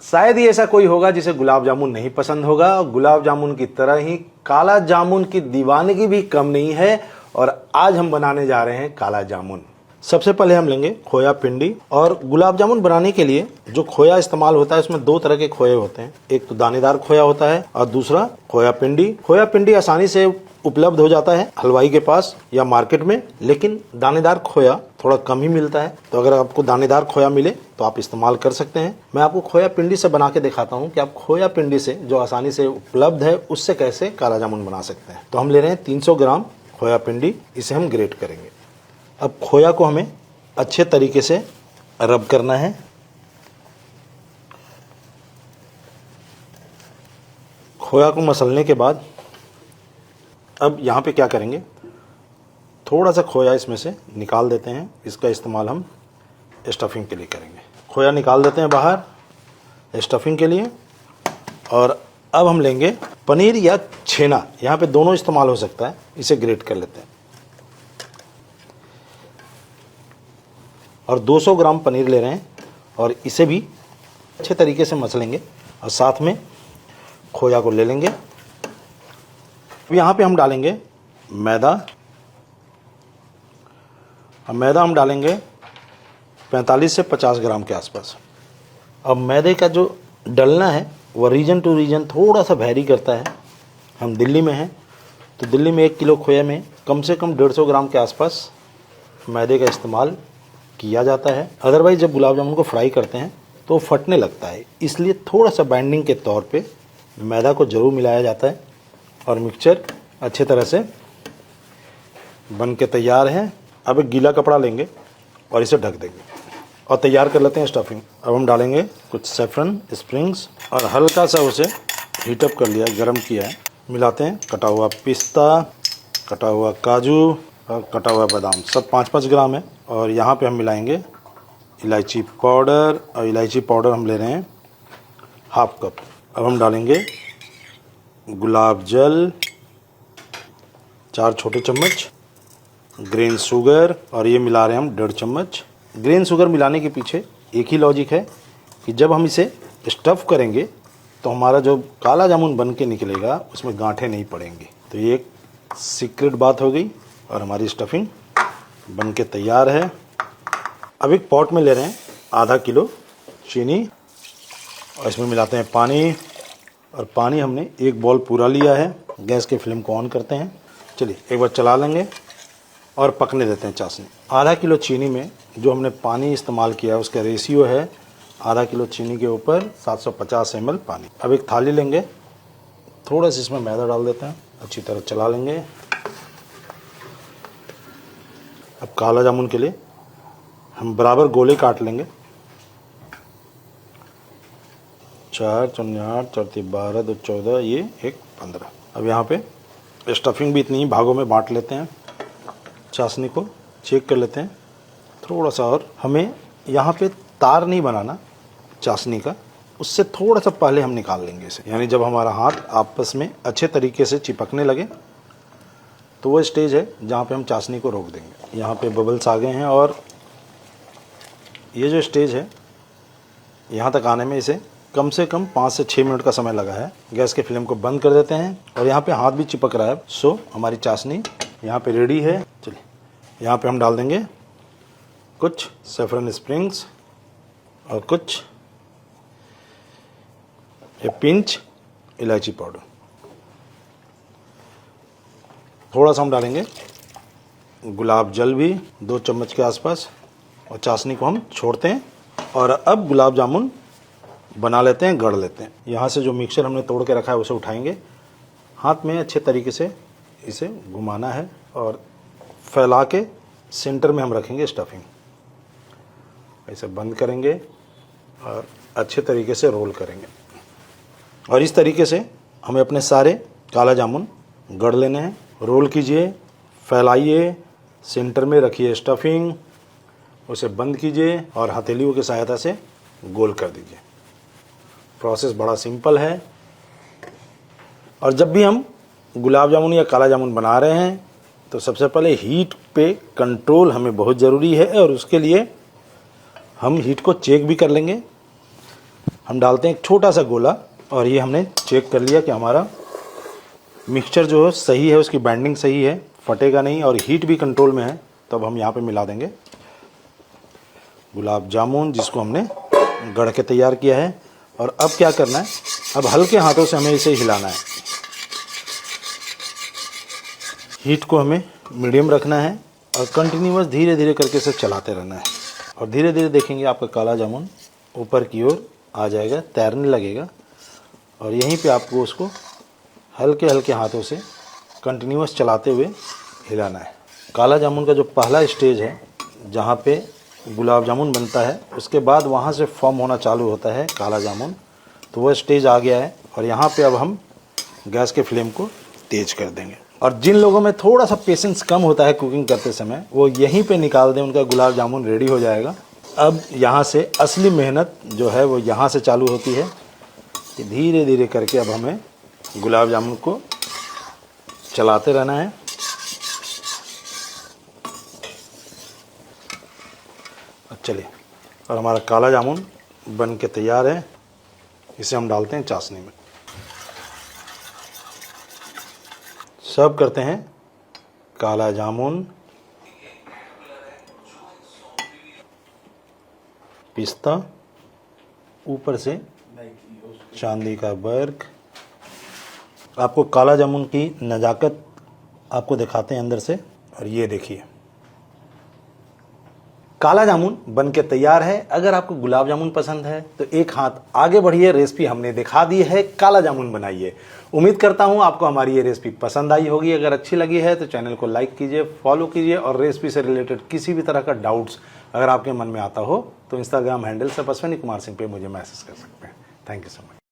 शायद ही ऐसा कोई होगा जिसे गुलाब जामुन नहीं पसंद होगा। गुलाब जामुन की तरह ही काला जामुन की दीवानगी भी कम नहीं है और आज हम बनाने जा रहे हैं काला जामुन। सबसे पहले हम लेंगे खोया पिंडी। और गुलाब जामुन बनाने के लिए जो खोया इस्तेमाल होता है उसमें दो तरह के खोए होते हैं, एक तो दानेदार खोया होता है और दूसरा खोया पिंडी। खोया पिंडी आसानी से उपलब्ध हो जाता है हलवाई के पास या मार्केट में, लेकिन दानेदार खोया थोड़ा कम ही मिलता है। तो अगर आपको दानेदार खोया मिले तो आप इस्तेमाल कर सकते हैं। मैं आपको खोया पिंडी से बना के दिखाता हूँ कि आप खोया पिंडी से जो आसानी से उपलब्ध है उससे कैसे काला जामुन बना सकते हैं। तो हम ले रहे हैं 300 ग्राम खोया पिंडी, इसे हम ग्रेट करेंगे। अब खोया को हमें अच्छे तरीके से रब करना है। खोया को मसलने के बाद अब यहाँ पे क्या करेंगे, थोड़ा सा खोया इसमें से निकाल देते हैं। इसका इस्तेमाल हम स्टफिंग के लिए करेंगे। खोया निकाल देते हैं बाहर स्टफिंग के लिए। और अब हम लेंगे पनीर या छेना, यहाँ पे दोनों इस्तेमाल हो सकता है। इसे ग्रेट कर लेते हैं और 200 ग्राम पनीर ले रहे हैं और इसे भी अच्छे तरीके से मसलेंगे और साथ में खोया को ले लेंगे। अब यहाँ पे हम डालेंगे मैदा। अब मैदा हम डालेंगे 45 से 50 ग्राम के आसपास। अब मैदे का जो डलना है वह रीजन टू रीजन थोड़ा सा वैरी करता है। हम दिल्ली में हैं तो दिल्ली में 1 किलो खोया में कम से कम 150 ग्राम के आसपास मैदे का इस्तेमाल किया जाता है। अदरवाइज जब गुलाब जामुन को फ्राई करते हैं तो फटने लगता है, इसलिए थोड़ा सा बाइंडिंग के तौर पे मैदा को ज़रूर मिलाया जाता है। और मिक्सचर अच्छे तरह से बन के तैयार है। अब एक गीला कपड़ा लेंगे और इसे ढक देंगे और तैयार कर लेते हैं स्टफिंग। अब हम डालेंगे कुछ सैफरन स्प्रिंग्स और हल्का सा उसे हीटअप कर लिया, गरम किया है। मिलाते हैं कटा हुआ पिस्ता, कटा हुआ काजू और कटा हुआ बादाम, सब 5-5 ग्राम है। और यहाँ पे हम मिलाएंगे इलायची पाउडर, और इलायची पाउडर हम ले रहे हैं 1/2 कप। अब हम डालेंगे गुलाब जल 4 छोटे चम्मच, ग्रेन शुगर, और ये मिला रहे हैं हम 1.5 चम्मच। ग्रेन शुगर मिलाने के पीछे एक ही लॉजिक है कि जब हम इसे स्टफ़ करेंगे तो हमारा जो काला जामुन बन के निकलेगा उसमें गांठें नहीं पड़ेंगी। तो ये एक सीक्रेट बात हो गई और हमारी स्टफिंग बन के तैयार है। अब एक पॉट में ले रहे हैं आधा किलो चीनी और इसमें मिलाते हैं पानी। और पानी हमने 1 बॉल पूरा लिया है। गैस के फ्लेम को ऑन करते हैं। चलिए एक बार चला लेंगे और पकने देते हैं चाशनी। आधा किलो चीनी में जो हमने पानी इस्तेमाल किया उसका रेशियो है आधा किलो चीनी के ऊपर 750 ml पानी। अब एक थाली लेंगे, थोड़ा सा इसमें मैदा डाल देते हैं, अच्छी तरह चला लेंगे। अब काला जामुन के लिए हम बराबर गोले काट लेंगे। 4 चौने 8, 4 3 12, 2 14, ये 1 15। अब यहाँ पे स्टफिंग भी इतनी ही भागों में बांट लेते हैं। चाशनी को चेक कर लेते हैं थोड़ा सा, और हमें यहाँ पे तार नहीं बनाना चाशनी का, उससे थोड़ा सा पहले हम निकाल लेंगे इसे। यानी जब हमारा हाथ आपस में अच्छे तरीके से चिपकने लगे तो वो स्टेज है जहाँ पे हम चाशनी को रोक देंगे। यहाँ पे बबल्स आ गए हैं और ये जो स्टेज है यहाँ तक आने में इसे कम से कम 5 से 6 मिनट का समय लगा है। गैस के फ्लेम को बंद कर देते हैं और यहाँ पे हाथ भी चिपक रहा है। सो हमारी चाशनी यहाँ पे रेडी है। चलिए यहाँ पे हम डाल देंगे कुछ सैफरन स्प्रिंग्स और कुछ पिंच इलायची पाउडर। थोड़ा सा हम डालेंगे गुलाब जल भी 2 चम्मच के आसपास, और चाशनी को हम छोड़ते हैं। और अब गुलाब जामुन बना लेते हैं, गढ़ लेते हैं। यहाँ से जो मिक्सचर हमने तोड़ के रखा है उसे उठाएंगे, हाथ में अच्छे तरीके से इसे घुमाना है और फैला के सेंटर में हम रखेंगे स्टफिंग। इसे बंद करेंगे और अच्छे तरीके से रोल करेंगे। और इस तरीके से हमें अपने सारे काला जामुन गढ़ लेने हैं। रोल कीजिए, फैलाइए, सेंटर में रखिए स्टफिंग, उसे बंद कीजिए और हथेलियों की सहायता से गोल कर दीजिए। प्रोसेस बड़ा सिंपल है। और जब भी हम गुलाब जामुन या काला जामुन बना रहे हैं तो सबसे पहले हीट पे कंट्रोल हमें बहुत ज़रूरी है, और उसके लिए हम हीट को चेक भी कर लेंगे। हम डालते हैं एक छोटा सा गोला, और ये हमने चेक कर लिया कि हमारा मिक्सचर जो है सही है, उसकी बाइंडिंग सही है, फटेगा नहीं और हीट भी कंट्रोल में है। तो अब हम यहाँ पे मिला देंगे गुलाब जामुन जिसको हमने गढ़ के तैयार किया है। और अब क्या करना है, अब हल्के हाथों से हमें इसे हिलाना है। हीट को हमें मीडियम रखना है और कंटिन्यूअस धीरे धीरे करके इसे चलाते रहना है। और धीरे धीरे देखेंगे आपका काला जामुन ऊपर की ओर आ जाएगा, तैरने लगेगा। और यहीं पे आपको उसको हल्के हल्के हाथों से कंटिन्यूअस चलाते हुए हिलाना है। काला जामुन का जो पहला स्टेज है जहाँ पे गुलाब जामुन बनता है, उसके बाद वहाँ से फॉर्म होना चालू होता है काला जामुन, तो वह स्टेज आ गया है। और यहाँ पे अब हम गैस के फ्लेम को तेज कर देंगे। और जिन लोगों में थोड़ा सा पेशेंस कम होता है कुकिंग करते समय, वो यहीं पे निकाल दें, उनका गुलाब जामुन रेडी हो जाएगा। अब यहाँ से असली मेहनत जो है वो यहाँ से चालू होती है कि धीरे धीरे करके अब हमें गुलाब जामुन को चलाते रहना है। चलिए, और हमारा काला जामुन बन के तैयार है। इसे हम डालते हैं चाशनी में, सर्व करते हैं काला जामुन, पिस्ता, ऊपर से चांदी का वर्क। आपको काला जामुन की नज़ाकत आपको दिखाते हैं अंदर से। और ये देखिए काला जामुन बन के तैयार है। अगर आपको गुलाब जामुन पसंद है तो एक हाथ आगे बढ़िए, रेसिपी हमने दिखा दी है, काला जामुन बनाइए। उम्मीद करता हूं आपको हमारी ये रेसिपी पसंद आई होगी। अगर अच्छी लगी है तो चैनल को लाइक कीजिए, फॉलो कीजिए, और रेसिपी से रिलेटेड किसी भी तरह का डाउट्स अगर आपके मन में आता हो तो इंस्टाग्राम हैंडल से अश्विनी कुमार सिंह पे मुझे मैसेज कर सकते हैं। Thank you so much.